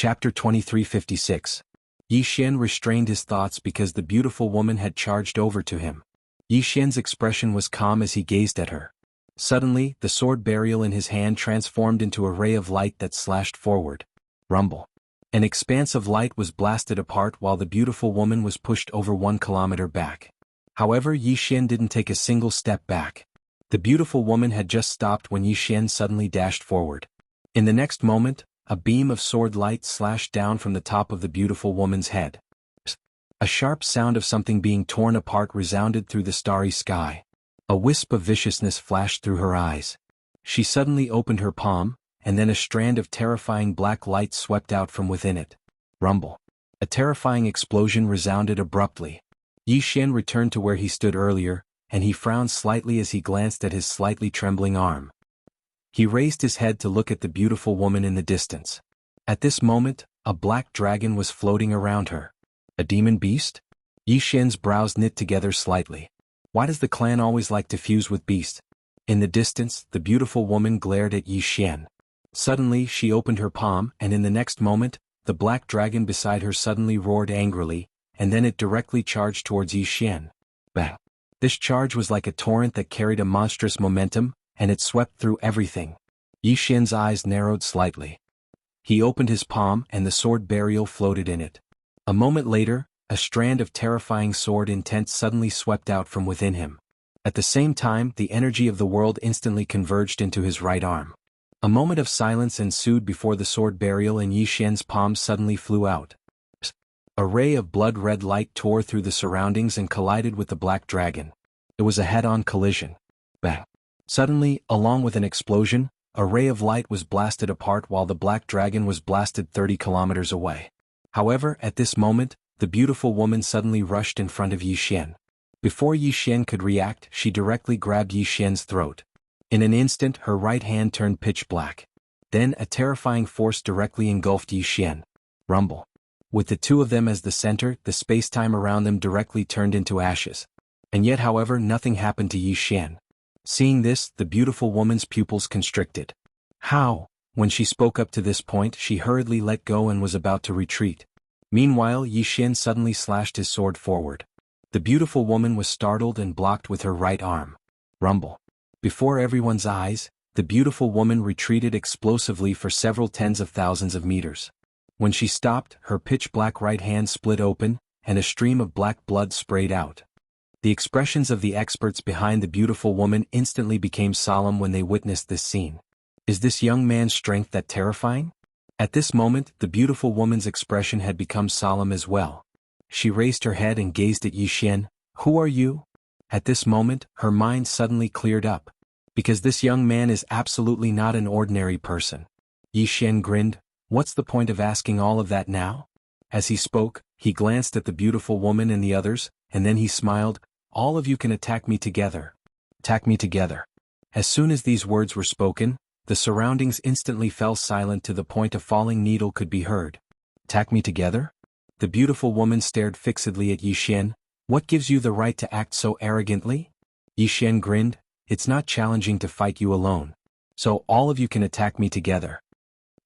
Chapter 2356. Yi Xian restrained his thoughts because the beautiful woman had charged over to him. Yi Xian's expression was calm as he gazed at her. Suddenly, the sword burial in his hand transformed into a ray of light that slashed forward. Rumble. An expanse of light was blasted apart while the beautiful woman was pushed over 1 kilometer back. However, Yi Xian didn't take a single step back. The beautiful woman had just stopped when Yi Xian suddenly dashed forward. In the next moment, a beam of sword light slashed down from the top of the beautiful woman's head. A sharp sound of something being torn apart resounded through the starry sky. A wisp of viciousness flashed through her eyes. She suddenly opened her palm, and then a strand of terrifying black light swept out from within it. Rumble. A terrifying explosion resounded abruptly. Yi Xian returned to where he stood earlier, and he frowned slightly as he glanced at his slightly trembling arm. He raised his head to look at the beautiful woman in the distance. At this moment, a black dragon was floating around her. A demon beast? Yi Xian's brows knit together slightly. Why does the clan always like to fuse with beasts? In the distance, the beautiful woman glared at Yi Xian. Suddenly, she opened her palm, and in the next moment, the black dragon beside her suddenly roared angrily, and then it directly charged towards Yi Xian. Bang! This charge was like a torrent that carried a monstrous momentum, and it swept through everything. Yi Xian's eyes narrowed slightly. He opened his palm and the sword burial floated in it. A moment later, a strand of terrifying sword intent suddenly swept out from within him. At the same time, the energy of the world instantly converged into his right arm. A moment of silence ensued before the sword burial in Yi Xian's palm suddenly flew out. A ray of blood-red light tore through the surroundings and collided with the black dragon. It was a head-on collision. Bang! Suddenly, along with an explosion, a ray of light was blasted apart while the black dragon was blasted 30 kilometers away. However, at this moment, the beautiful woman suddenly rushed in front of Yi Xian. Before Yi Xian could react, she directly grabbed Yi Xian's throat. In an instant, her right hand turned pitch black. Then, a terrifying force directly engulfed Yi Xian. Rumble. With the two of them as the center, the space-time around them directly turned into ashes. And yet, however, nothing happened to Yi Xian. Seeing this, the beautiful woman's pupils constricted. How? When she spoke up to this point, she hurriedly let go and was about to retreat. Meanwhile, Yi Xian suddenly slashed his sword forward. The beautiful woman was startled and blocked with her right arm. Rumble. Before everyone's eyes, the beautiful woman retreated explosively for several tens of thousands of meters. When she stopped, her pitch-black right hand split open, and a stream of black blood sprayed out. The expressions of the experts behind the beautiful woman instantly became solemn when they witnessed this scene. Is this young man's strength that terrifying? At this moment, the beautiful woman's expression had become solemn as well. She raised her head and gazed at Yi Xian. Who are you? At this moment, her mind suddenly cleared up. Because this young man is absolutely not an ordinary person. Yi Xian grinned. What's the point of asking all of that now? As he spoke, he glanced at the beautiful woman and the others, and then he smiled. All of you can attack me together. Attack me together. As soon as these words were spoken, the surroundings instantly fell silent to the point a falling needle could be heard. Attack me together? The beautiful woman stared fixedly at Yi Xian. What gives you the right to act so arrogantly? Yi Xian grinned. It's not challenging to fight you alone. So all of you can attack me together.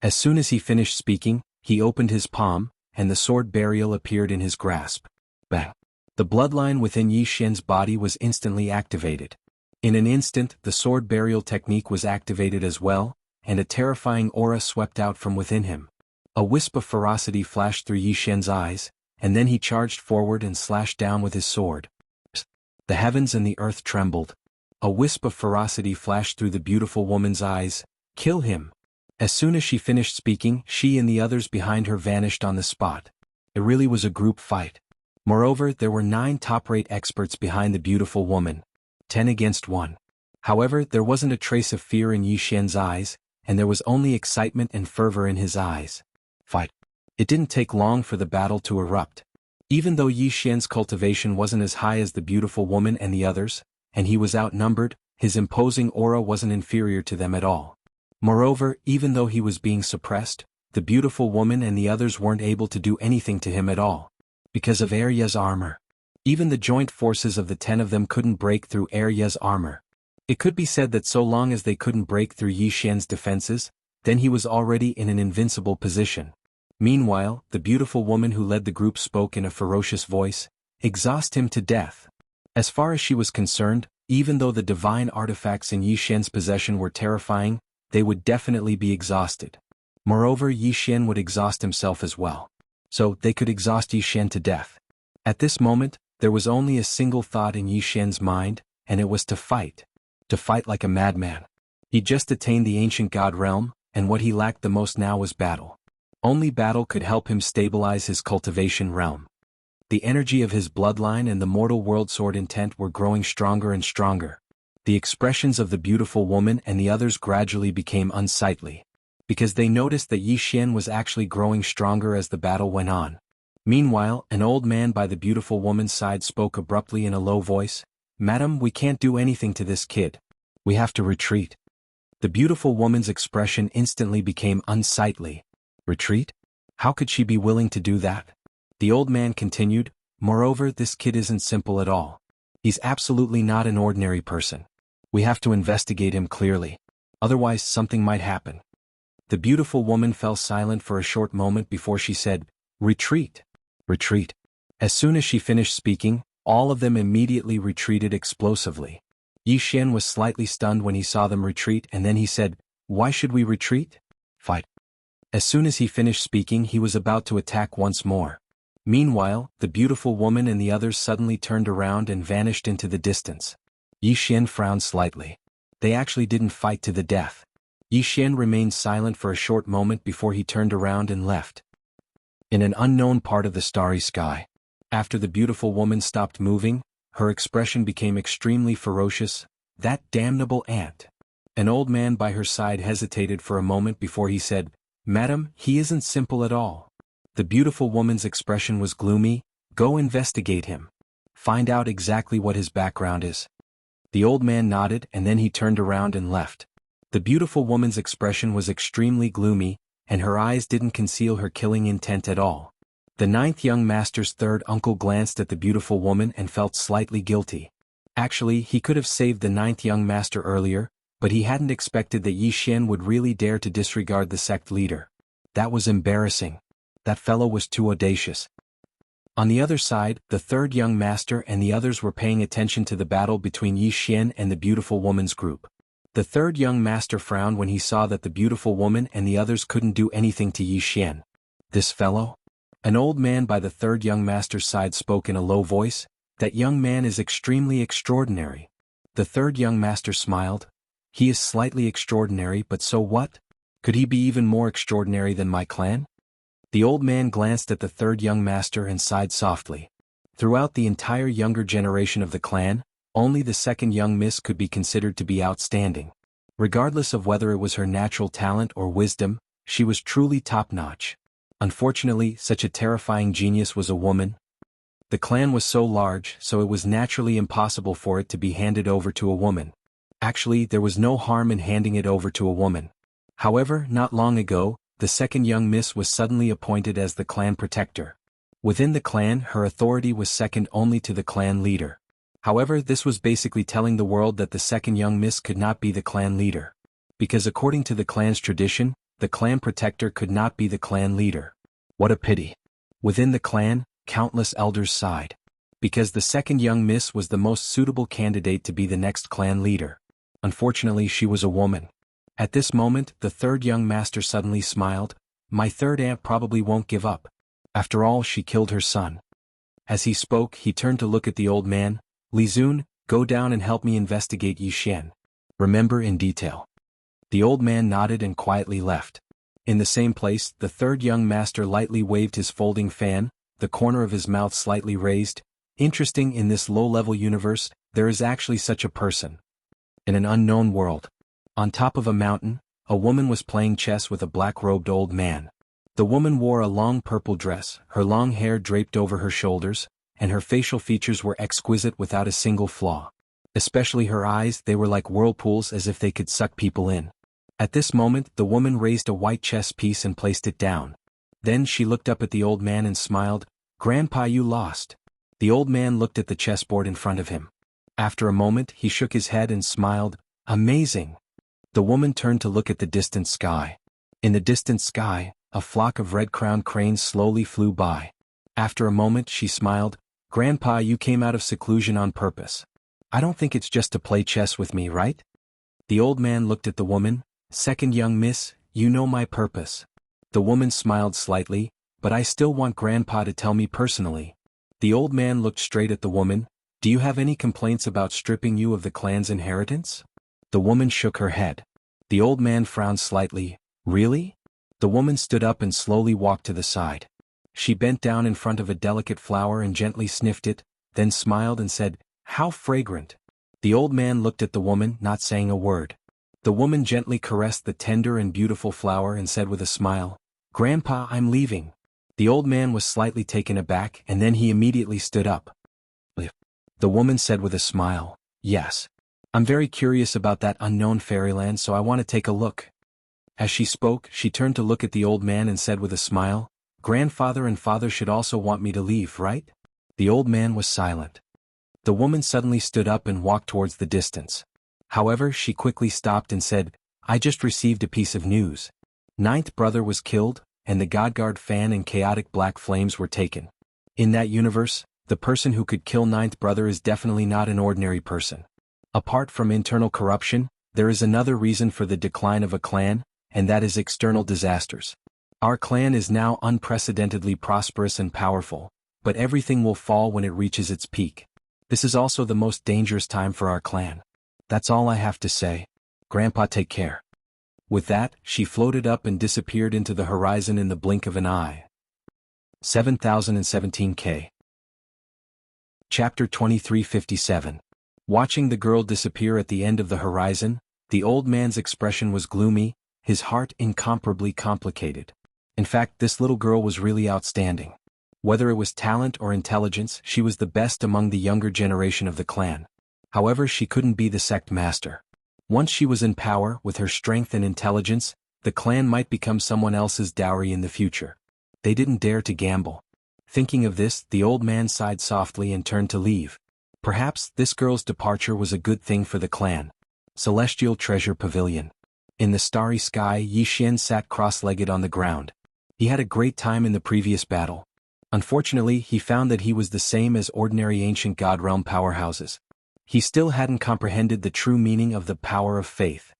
As soon as he finished speaking, he opened his palm, and the sword burial appeared in his grasp. Bang! The bloodline within Yi Xian's body was instantly activated. In an instant, the sword burial technique was activated as well, and a terrifying aura swept out from within him. A wisp of ferocity flashed through Yi Xian's eyes, and then he charged forward and slashed down with his sword. The heavens and the earth trembled. A wisp of ferocity flashed through the beautiful woman's eyes. Kill him! As soon as she finished speaking, she and the others behind her vanished on the spot. It really was a group fight. Moreover, there were 9 top-rate experts behind the beautiful woman. 10 against 1. However, there wasn't a trace of fear in Yi Xian's eyes, and there was only excitement and fervor in his eyes. Fight. It didn't take long for the battle to erupt. Even though Yi Xian's cultivation wasn't as high as the beautiful woman and the others, and he was outnumbered, his imposing aura wasn't inferior to them at all. Moreover, even though he was being suppressed, the beautiful woman and the others weren't able to do anything to him at all. Because of Arya's armor. Even the joint forces of the 10 of them couldn't break through Arya's armor. It could be said that so long as they couldn't break through Yi Xian's defenses, then he was already in an invincible position. Meanwhile, the beautiful woman who led the group spoke in a ferocious voice, "Exhaust him to death." As far as she was concerned, even though the divine artifacts in Yi Xian's possession were terrifying, they would definitely be exhausted. Moreover, Yi Xian would exhaust himself as well. So, they could exhaust Yi Xian to death. At this moment, there was only a single thought in Yi Xian's mind, and it was to fight. To fight like a madman. He just attained the ancient god realm, and what he lacked the most now was battle. Only battle could help him stabilize his cultivation realm. The energy of his bloodline and the mortal world sword intent were growing stronger and stronger. The expressions of the beautiful woman and the others gradually became unsightly, because they noticed that Yi Xian was actually growing stronger as the battle went on. Meanwhile, an old man by the beautiful woman's side spoke abruptly in a low voice, "Madam, we can't do anything to this kid. We have to retreat." The beautiful woman's expression instantly became unsightly. Retreat? How could she be willing to do that? The old man continued, "Moreover, this kid isn't simple at all. He's absolutely not an ordinary person. We have to investigate him clearly. Otherwise something might happen." The beautiful woman fell silent for a short moment before she said, "Retreat. Retreat." As soon as she finished speaking, all of them immediately retreated explosively. Yi Xian was slightly stunned when he saw them retreat, and then he said, "Why should we retreat? Fight." As soon as he finished speaking, he was about to attack once more. Meanwhile, the beautiful woman and the others suddenly turned around and vanished into the distance. Yi Xian frowned slightly. They actually didn't fight to the death. Yi Xian remained silent for a short moment before he turned around and left. In an unknown part of the starry sky. After the beautiful woman stopped moving, her expression became extremely ferocious. "That damnable ant." An old man by her side hesitated for a moment before he said, "Madam, he isn't simple at all." The beautiful woman's expression was gloomy. "Go investigate him. Find out exactly what his background is." The old man nodded and then he turned around and left. The beautiful woman's expression was extremely gloomy, and her eyes didn't conceal her killing intent at all. The ninth young master's third uncle glanced at the beautiful woman and felt slightly guilty. Actually, he could have saved the ninth young master earlier, but he hadn't expected that Yi Xian would really dare to disregard the sect leader. That was embarrassing. That fellow was too audacious. On the other side, the third young master and the others were paying attention to the battle between Yi Xian and the beautiful woman's group. The third young master frowned when he saw that the beautiful woman and the others couldn't do anything to Yi Xian. "This fellow?" An old man by the third young master's side spoke in a low voice, "That young man is extremely extraordinary." The third young master smiled. "He is slightly extraordinary, but so what? Could he be even more extraordinary than my clan?" The old man glanced at the third young master and sighed softly. Throughout the entire younger generation of the clan, only the second young miss could be considered to be outstanding. Regardless of whether it was her natural talent or wisdom, she was truly top-notch. Unfortunately, such a terrifying genius was a woman. The clan was so large, so it was naturally impossible for it to be handed over to a woman. Actually, there was no harm in handing it over to a woman. However, not long ago, the second young miss was suddenly appointed as the clan protector. Within the clan, her authority was second only to the clan leader. However, this was basically telling the world that the second young miss could not be the clan leader. Because according to the clan's tradition, the clan protector could not be the clan leader. What a pity. Within the clan, countless elders sighed. Because the second young miss was the most suitable candidate to be the next clan leader. Unfortunately, she was a woman. At this moment, the third young master suddenly smiled. "My third aunt probably won't give up. After all, she killed her son." As he spoke, he turned to look at the old man. "Li Zun, go down and help me investigate Yi Xian. Remember in detail." The old man nodded and quietly left. In the same place, the third young master lightly waved his folding fan, the corner of his mouth slightly raised. Interesting, in this low-level universe, there is actually such a person. In an unknown world. On top of a mountain, a woman was playing chess with a black-robed old man. The woman wore a long purple dress, her long hair draped over her shoulders, and her facial features were exquisite without a single flaw. Especially her eyes, they were like whirlpools, as if they could suck people in. At this moment, the woman raised a white chess piece and placed it down. Then she looked up at the old man and smiled. "Grandpa, you lost." The old man looked at the chessboard in front of him. After a moment, he shook his head and smiled. "Amazing." The woman turned to look at the distant sky. In the distant sky, a flock of red-crowned cranes slowly flew by. After a moment she smiled, "Grandpa, you came out of seclusion on purpose. I don't think it's just to play chess with me, right?" The old man looked at the woman. "Second young miss, you know my purpose." The woman smiled slightly, "But I still want Grandpa to tell me personally." The old man looked straight at the woman. "Do you have any complaints about stripping you of the clan's inheritance?" The woman shook her head. The old man frowned slightly. "Really?" The woman stood up and slowly walked to the side. She bent down in front of a delicate flower and gently sniffed it, then smiled and said, "How fragrant." The old man looked at the woman, not saying a word. The woman gently caressed the tender and beautiful flower and said with a smile, "Grandpa, I'm leaving." The old man was slightly taken aback and then he immediately stood up. The woman said with a smile, "Yes. I'm very curious about that unknown fairyland, so I want to take a look." As she spoke, she turned to look at the old man and said with a smile, "Grandfather and father should also want me to leave, right?" The old man was silent. The woman suddenly stood up and walked towards the distance. However, she quickly stopped and said, "I just received a piece of news. Ninth brother was killed, and the Godguard fan and chaotic black flames were taken. In that universe, the person who could kill ninth brother is definitely not an ordinary person. Apart from internal corruption, there is another reason for the decline of a clan, and that is external disasters. Our clan is now unprecedentedly prosperous and powerful, but everything will fall when it reaches its peak. This is also the most dangerous time for our clan. That's all I have to say. Grandpa, take care." With that, she floated up and disappeared into the horizon in the blink of an eye. 7017K. Chapter 2357. Watching the girl disappear at the end of the horizon, the old man's expression was gloomy, his heart incomparably complicated. In fact, this little girl was really outstanding. Whether it was talent or intelligence, she was the best among the younger generation of the clan. However, she couldn't be the sect master. Once she was in power, with her strength and intelligence, the clan might become someone else's dowry in the future. They didn't dare to gamble. Thinking of this, the old man sighed softly and turned to leave. Perhaps this girl's departure was a good thing for the clan. Celestial Treasure Pavilion. In the starry sky, Yi Xian sat cross-legged on the ground. He had a great time in the previous battle. Unfortunately, he found that he was the same as ordinary ancient God realm powerhouses. He still hadn't comprehended the true meaning of the power of faith.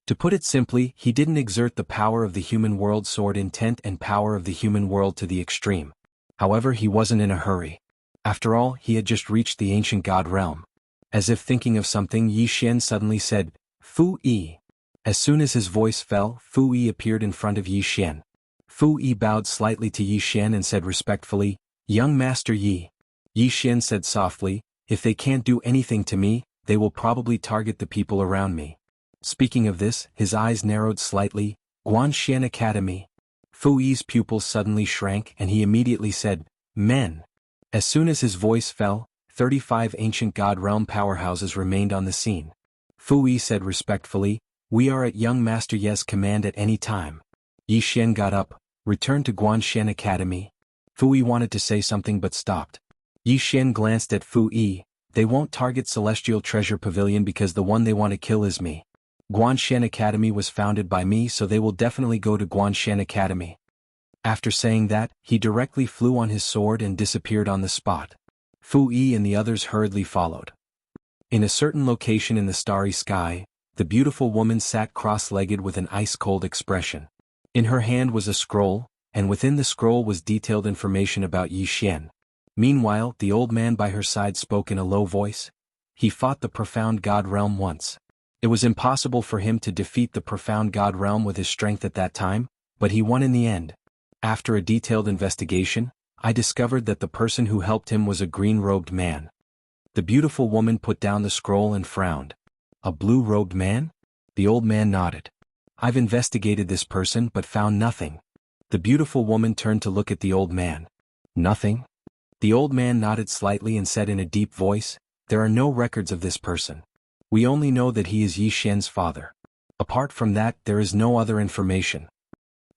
To put it simply, he didn't exert the power of the human world sword intent and power of the human world to the extreme. However, he wasn't in a hurry. After all, he had just reached the ancient God realm. As if thinking of something, Yi Xian suddenly said, "Fu Yi." As soon as his voice fell, Fu Yi appeared in front of Yi Xian. Fu Yi bowed slightly to Yi Xian and said respectfully, "Young Master Yi." Yi Xian said softly, "If they can't do anything to me, they will probably target the people around me." Speaking of this, his eyes narrowed slightly. "Guanxian Academy." Fu Yi's pupils suddenly shrank and he immediately said, "Men." As soon as his voice fell, 35 ancient God realm powerhouses remained on the scene. Fu Yi said respectfully, "We are at young Master Ye's command at any time." Yi Xian got up, returned to Guanxian Academy. Fu Yi wanted to say something but stopped. Yi Xian glanced at Fu Yi. "They won't target Celestial Treasure Pavilion because the one they want to kill is me. Guanxian Academy was founded by me, so they will definitely go to Guanxian Academy." After saying that, he directly flew on his sword and disappeared on the spot. Fu Yi and the others hurriedly followed. In a certain location in the starry sky, the beautiful woman sat cross-legged with an ice-cold expression. In her hand was a scroll, and within the scroll was detailed information about Yi Xian. Meanwhile, the old man by her side spoke in a low voice. He fought the profound God realm once. It was impossible for him to defeat the profound God realm with his strength at that time, but he won in the end. After a detailed investigation, I discovered that the person who helped him was a green-robed man. The beautiful woman put down the scroll and frowned. "A blue-robed man?" The old man nodded. "I've investigated this person but found nothing." The beautiful woman turned to look at the old man. "Nothing?" The old man nodded slightly and said in a deep voice, "There are no records of this person. We only know that he is Yi Xian's father. Apart from that, there is no other information."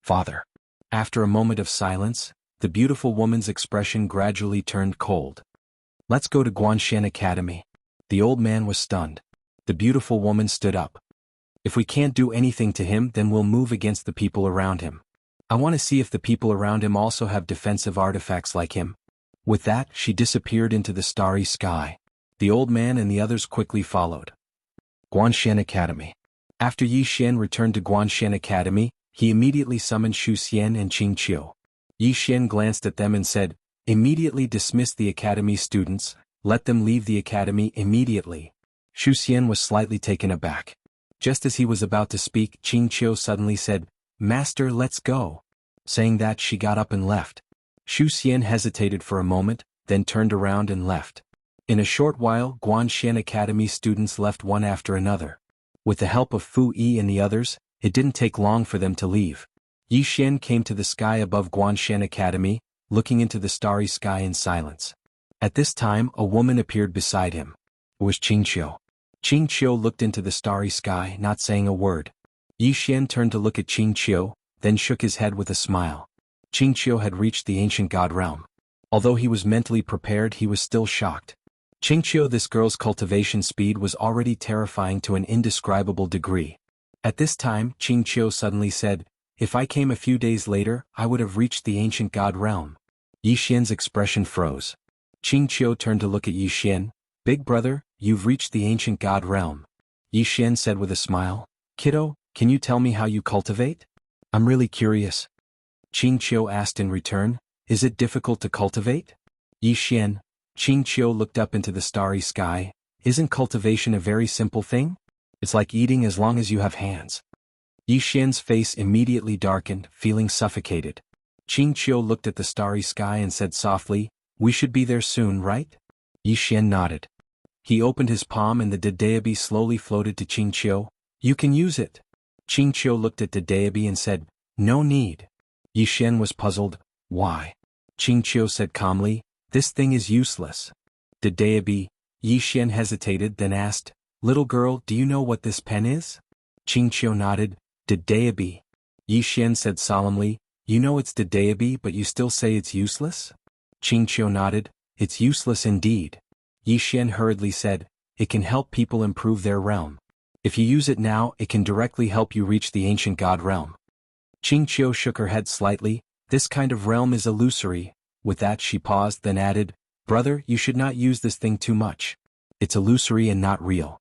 "Father." After a moment of silence, the beautiful woman's expression gradually turned cold. "Let's go to Guanxian Academy." The old man was stunned. The beautiful woman stood up. "If we can't do anything to him, then we'll move against the people around him. I want to see if the people around him also have defensive artifacts like him. With that, she disappeared into the starry sky. The old man and the others quickly followed. Guanshan Academy. After Yi Xian returned to Guanshan Academy, he immediately summoned Xu Xian and Qing Qiu. Yi Xian glanced at them and said, "Immediately dismiss the academy students, let them leave the academy immediately." Xu Xian was slightly taken aback. Just as he was about to speak, Qing Qiu suddenly said, "Master, let's go." Saying that, she got up and left. Xu Xian hesitated for a moment, then turned around and left. In a short while, Guanshan Academy students left one after another. With the help of Fu Yi and the others, it didn't take long for them to leave. Yi Xian came to the sky above Guanshan Academy, looking into the starry sky in silence. At this time, a woman appeared beside him. It was Qing Qiu. Qing Qiu looked into the starry sky, not saying a word. Yi Xian turned to look at Qing Qiu, then shook his head with a smile. Qing Qiu had reached the ancient god realm. Although he was mentally prepared, he was still shocked. Qing Qiu, this girl's cultivation speed was already terrifying to an indescribable degree. At this time, Qing Qiu suddenly said, "If I came a few days later, I would have reached the ancient god realm." Yi Xian's expression froze. Qing Qiu turned to look at Yi Xian. "Big brother, you've reached the ancient god realm." Yi Xian said with a smile, "Kiddo, can you tell me how you cultivate? I'm really curious." Qing Qiu asked in return, "Is it difficult to cultivate?" Yi Xian. Qing Qiu looked up into the starry sky. "Isn't cultivation a very simple thing? It's like eating as long as you have hands." Yi Xian's face immediately darkened, feeling suffocated. Qing Qiu looked at the starry sky and said softly, "We should be there soon, right?" Yi Xian nodded. He opened his palm and the Dedeabi slowly floated to Qing Qiu. "You can use it." Qing Qiu looked at Dedeabi and said, "No need." Yi Xian was puzzled. "Why?" Qing Qiu said calmly, "This thing is useless." Dedeabi. Yi Xian hesitated, then asked, "Little girl, do you know what this pen is?" Qing Qiu nodded. "Dedeabi." Yi Xian said solemnly, "You know it's Dedeabi, but you still say it's useless?" Qing Qiu nodded. "It's useless indeed." Yi Xian hurriedly said, "It can help people improve their realm. If you use it now, it can directly help you reach the ancient god realm." Qing Qiu shook her head slightly. "This kind of realm is illusory." With that she paused, then added, "Brother, you should not use this thing too much. It's illusory and not real.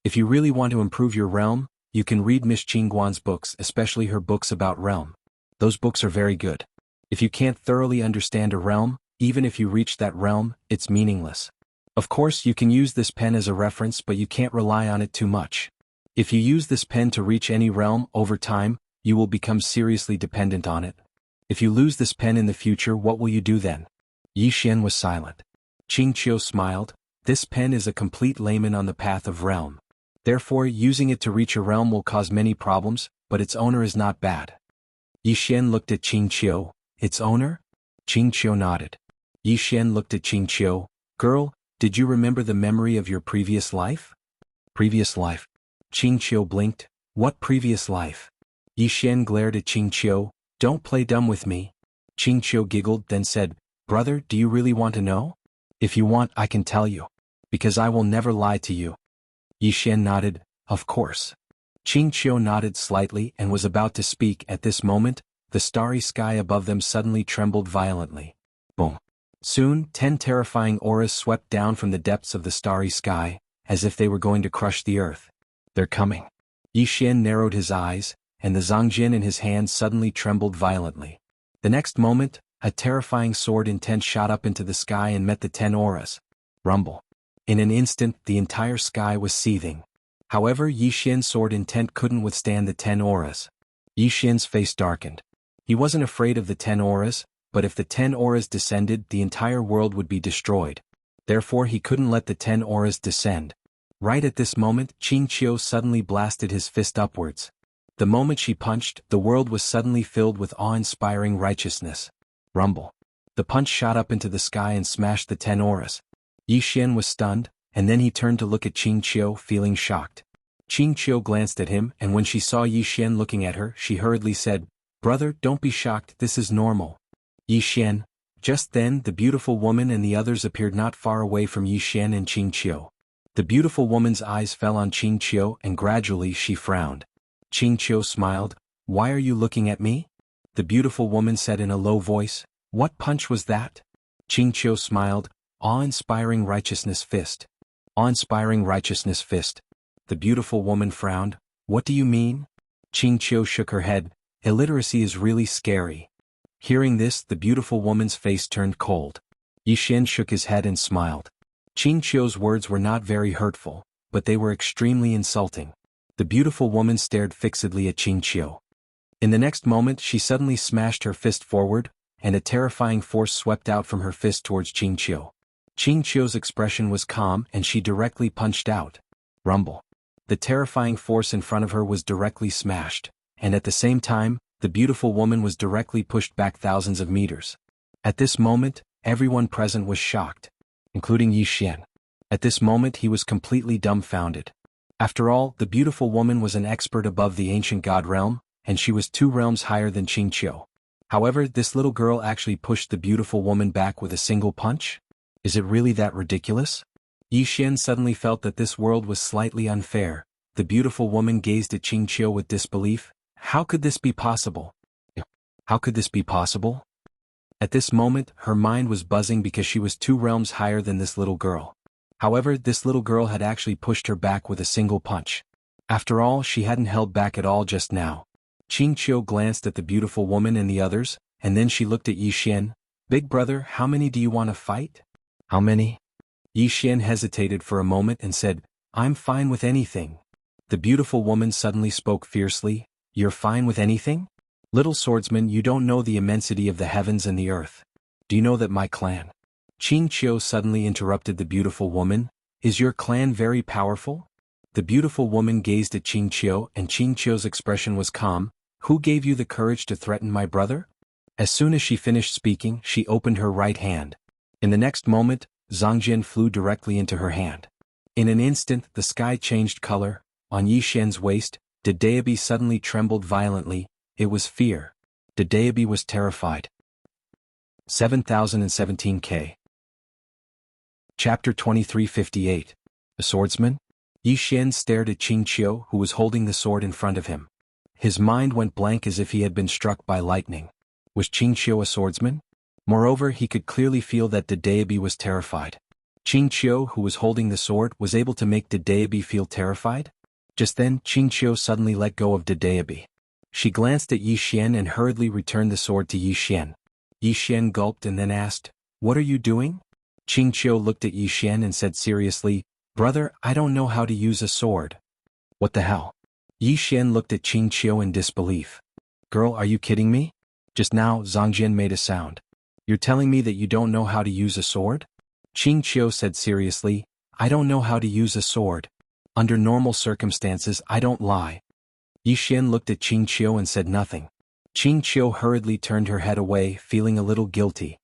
If you really want to improve your realm, you can read Miss Qingguan's books, especially her books about realm. Those books are very good. If you can't thoroughly understand a realm, even if you reach that realm, it's meaningless. Of course, you can use this pen as a reference, but you can't rely on it too much. If you use this pen to reach any realm, over time, you will become seriously dependent on it. If you lose this pen in the future, what will you do then?" Yi Xian was silent. Qing Qiu smiled. "This pen is a complete layman on the path of realm. Therefore, using it to reach a realm will cause many problems, but its owner is not bad." Yi Xian looked at Qing Qiu. "Its owner?" Qing Qiu nodded. Yi Xian looked at Qing Qiu. "Girl, did you remember the memory of your previous life?" "Previous life?" Qing Qiu blinked. "What previous life?" Yi Xian glared at Qing Qiu. "Don't play dumb with me." Qing Qiu giggled, then said, "Brother, do you really want to know? If you want, I can tell you. Because I will never lie to you." Yi Xian nodded, "Of course." Qing Qiu nodded slightly and was about to speak. At this moment, the starry sky above them suddenly trembled violently. Boom. Soon, 10 terrifying auras swept down from the depths of the starry sky, as if they were going to crush the earth. "They're coming." Yi Xian narrowed his eyes, and the Zongjin in his hand suddenly trembled violently. The next moment, a terrifying sword intent shot up into the sky and met the 10 auras. Rumble. In an instant, the entire sky was seething. However, Yi Xian's sword intent couldn't withstand the 10 auras. Yi Xian's face darkened. He wasn't afraid of the 10 auras, but if the 10 auras descended, the entire world would be destroyed. Therefore, he couldn't let the 10 auras descend. Right at this moment, Qing Qiu suddenly blasted his fist upwards. The moment she punched, the world was suddenly filled with awe-inspiring righteousness. Rumble. The punch shot up into the sky and smashed the 10 auras. Yi Xian was stunned, and then he turned to look at Qing Qiu, feeling shocked. Qing Qiu glanced at him, and when she saw Yi Xian looking at her, she hurriedly said, "Brother, don't be shocked, this is normal." Yi Xian. Just then, the beautiful woman and the others appeared not far away from Yi Xian and Qing Qiu. The beautiful woman's eyes fell on Qing Qiu, and gradually she frowned. Qing Qiu smiled. "Why are you looking at me?" The beautiful woman said in a low voice, "What punch was that?" Qing Qiu smiled, "Awe-inspiring righteousness fist." "Awe-inspiring righteousness fist." The beautiful woman frowned, "What do you mean?" Qing Qiu shook her head, "Illiteracy is really scary." Hearing this, the beautiful woman's face turned cold. Yixin shook his head and smiled. Qing Qiu's words were not very hurtful, but they were extremely insulting. The beautiful woman stared fixedly at Qing Qiu. In the next moment she suddenly smashed her fist forward, and a terrifying force swept out from her fist towards Qing Qiu. Qing Qiu's expression was calm and she directly punched out. Rumble. The terrifying force in front of her was directly smashed, and at the same time, the beautiful woman was directly pushed back thousands of meters. At this moment, everyone present was shocked, including Yi Xian. At this moment he was completely dumbfounded. After all, the beautiful woman was an expert above the ancient god realm, and she was 2 realms higher than Qing Qiu. However, this little girl actually pushed the beautiful woman back with a single punch? Is it really that ridiculous? Yi Xian suddenly felt that this world was slightly unfair. The beautiful woman gazed at Qing Qiu with disbelief. How could this be possible? How could this be possible? At this moment, her mind was buzzing because she was 2 realms higher than this little girl. However, this little girl had actually pushed her back with a single punch. After all, she hadn't held back at all just now. Qing Qiu glanced at the beautiful woman and the others, and then she looked at Yi Xian. "Big brother, how many do you want to fight?" "How many?" Yi Xian hesitated for a moment and said, "I'm fine with anything." The beautiful woman suddenly spoke fiercely, "You're fine with anything? Little swordsman, you don't know the immensity of the heavens and the earth. Do you know that my clan?" Qing Qiu suddenly interrupted the beautiful woman, "Is your clan very powerful?" The beautiful woman gazed at Qing Qiu and Qing Qiu's expression was calm. "Who gave you the courage to threaten my brother?" As soon as she finished speaking, she opened her right hand. In the next moment, Zhangjian flew directly into her hand. In an instant, the sky changed color. On Yi Xian's waist, Dedeabi suddenly trembled violently. It was fear. Dedeabi was terrified. 7017K. Chapter 2358. A swordsman? Yi Xian stared at Qing Qiu, who was holding the sword in front of him. His mind went blank as if he had been struck by lightning. Was Qing Qiu a swordsman? Moreover, he could clearly feel that Dedeabi was terrified. Qing Qiu, who was holding the sword, was able to make Dedeabi feel terrified? Just then, Qing Qiu suddenly let go of Dedeabi. She glanced at Yi Xian and hurriedly returned the sword to Yi Xian. Yi Xian gulped and then asked, "What are you doing?" Qing Qiu looked at Yi Xian and said seriously, "Brother, I don't know how to use a sword." "What the hell?" Yi Xian looked at Qing Qiu in disbelief. "Girl, are you kidding me?" Just now, Zhangjian made a sound. "You're telling me that you don't know how to use a sword?" Qing Qiu said seriously, "I don't know how to use a sword. Under normal circumstances, I don't lie." Yi Xian looked at Qing Qiu and said nothing. Qing Qiu hurriedly turned her head away, feeling a little guilty.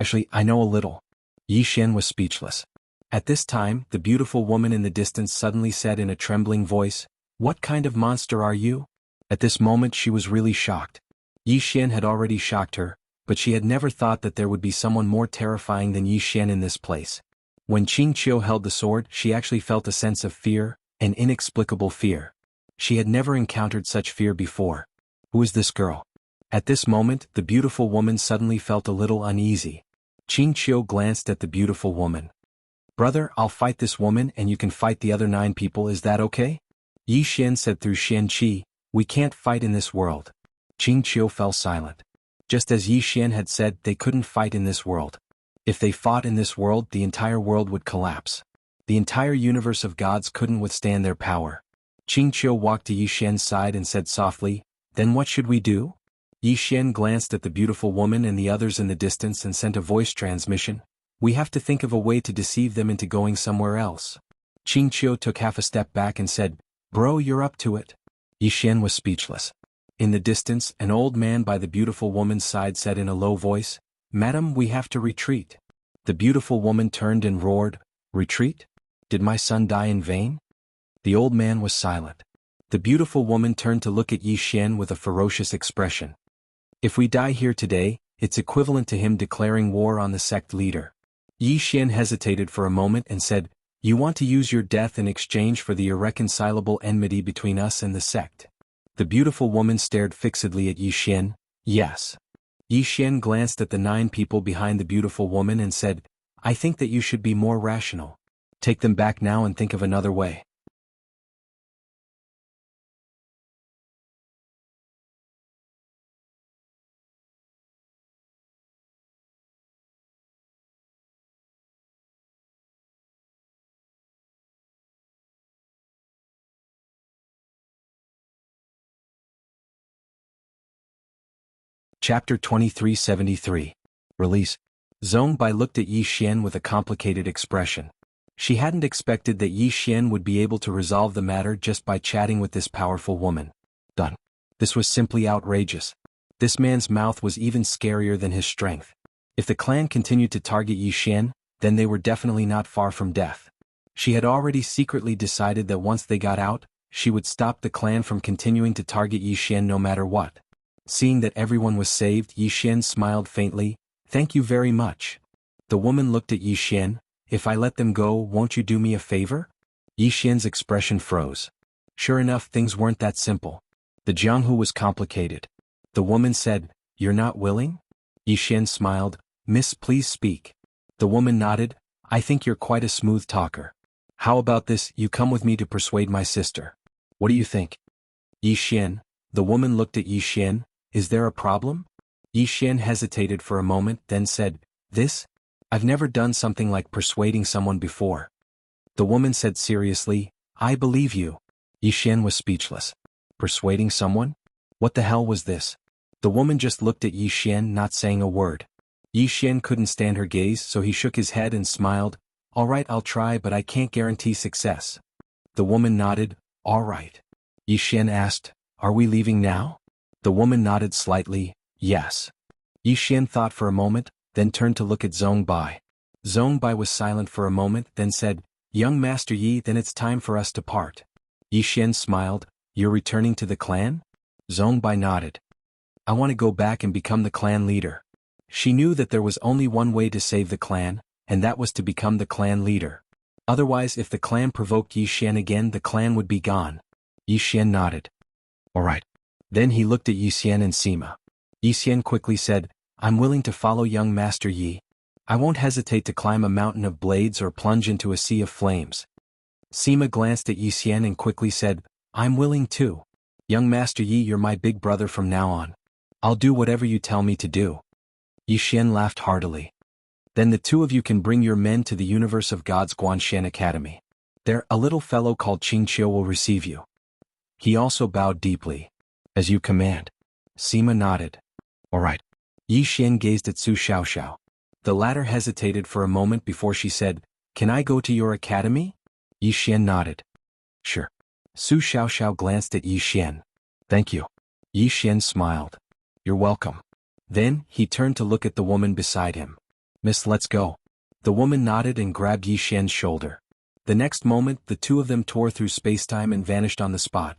"Actually, I know a little." Yi Xian was speechless. At this time, the beautiful woman in the distance suddenly said in a trembling voice, "What kind of monster are you?" At this moment she was really shocked. Yi Xian had already shocked her, but she had never thought that there would be someone more terrifying than Yi Xian in this place. When Qing Qiu held the sword, she actually felt a sense of fear, an inexplicable fear. She had never encountered such fear before. Who is this girl? At this moment, the beautiful woman suddenly felt a little uneasy. Qing Qiu glanced at the beautiful woman. "Brother, I'll fight this woman and you can fight the other 9 people, is that okay?" Yi Xian said through Xian Qi, "We can't fight in this world." Qing Qiu fell silent. Just as Yi Xian had said, they couldn't fight in this world. If they fought in this world, the entire world would collapse. The entire universe of gods couldn't withstand their power. Qing Qiu walked to Yi Xian's side and said softly, "Then what should we do?" Yi Xian glanced at the beautiful woman and the others in the distance and sent a voice transmission. "We have to think of a way to deceive them into going somewhere else." Qing Qiu took half a step back and said, "Bro, you're up to it." Yi Xian was speechless. In the distance, an old man by the beautiful woman's side said in a low voice, "Madam, we have to retreat." The beautiful woman turned and roared, "Retreat? Did my son die in vain?" The old man was silent. The beautiful woman turned to look at Yi Xian with a ferocious expression. "If we die here today, it's equivalent to him declaring war on the sect leader." Yi Xian hesitated for a moment and said, "You want to use your death in exchange for the irreconcilable enmity between us and the sect?" The beautiful woman stared fixedly at Yi Xian. Yes. Yi Xian glanced at the 9 people behind the beautiful woman and said, I think that you should be more rational. Take them back now and think of another way. Chapter 2373. Release. Zhong Bai looked at Yi Xian with a complicated expression. She hadn't expected that Yi Xian would be able to resolve the matter just by chatting with this powerful woman. Done. This was simply outrageous. This man's mouth was even scarier than his strength. If the clan continued to target Yi Xian, then they were definitely not far from death. She had already secretly decided that once they got out, she would stop the clan from continuing to target Yi Xian no matter what. Seeing that everyone was saved, Yi Xian smiled faintly. Thank you very much. The woman looked at Yi Xian. If I let them go, won't you do me a favor? Yi Xian's expression froze. Sure enough, things weren't that simple. The Jianghu was complicated. The woman said, You're not willing? Yi Xian smiled. Miss, please speak. The woman nodded. I think you're quite a smooth talker. How about this, you come with me to persuade my sister. What do you think? Yi Xian. The woman looked at Yi Xian. Is there a problem? Yi Xian hesitated for a moment, then said, This? I've never done something like persuading someone before. The woman said seriously, I believe you. Yi Xian was speechless. Persuading someone? What the hell was this? The woman just looked at Yi Xian, not saying a word. Yi Xian couldn't stand her gaze, so he shook his head and smiled. All right, I'll try, but I can't guarantee success. The woman nodded. All right. Yi Xian asked, Are we leaving now? The woman nodded slightly. Yes. Yi Xian thought for a moment, then turned to look at Zhong Bai. Zhong Bai was silent for a moment, then said, Young Master Yi, then it's time for us to part. Yi Xian smiled. You're returning to the clan? Zhong Bai nodded. I want to go back and become the clan leader. She knew that there was only one way to save the clan, and that was to become the clan leader. Otherwise, if the clan provoked Yi Xian again, the clan would be gone. Yi Xian nodded. All right. Then he looked at Yi Xian and Sima. Yi Xian quickly said, I'm willing to follow young Master Yi. I won't hesitate to climb a mountain of blades or plunge into a sea of flames. Sima glanced at Yi Xian and quickly said, I'm willing too. Young Master Yi, you're my big brother from now on. I'll do whatever you tell me to do. Yi Xian laughed heartily. Then the 2 of you can bring your men to the Universe of Gods Guanshan Academy. There, a little fellow called Qing Qiu will receive you. He also bowed deeply. As you command. Sima nodded. All right. Yi Xian gazed at Su Xiaoxiao. The latter hesitated for a moment before she said, Can I go to your academy? Yi Xian nodded. Sure. Su Xiaoxiao glanced at Yi Xian. Thank you. Yi Xian smiled. You're welcome. Then, he turned to look at the woman beside him. Miss, let's go. The woman nodded and grabbed Yi Xian's shoulder. The next moment, the 2 of them tore through spacetime and vanished on the spot.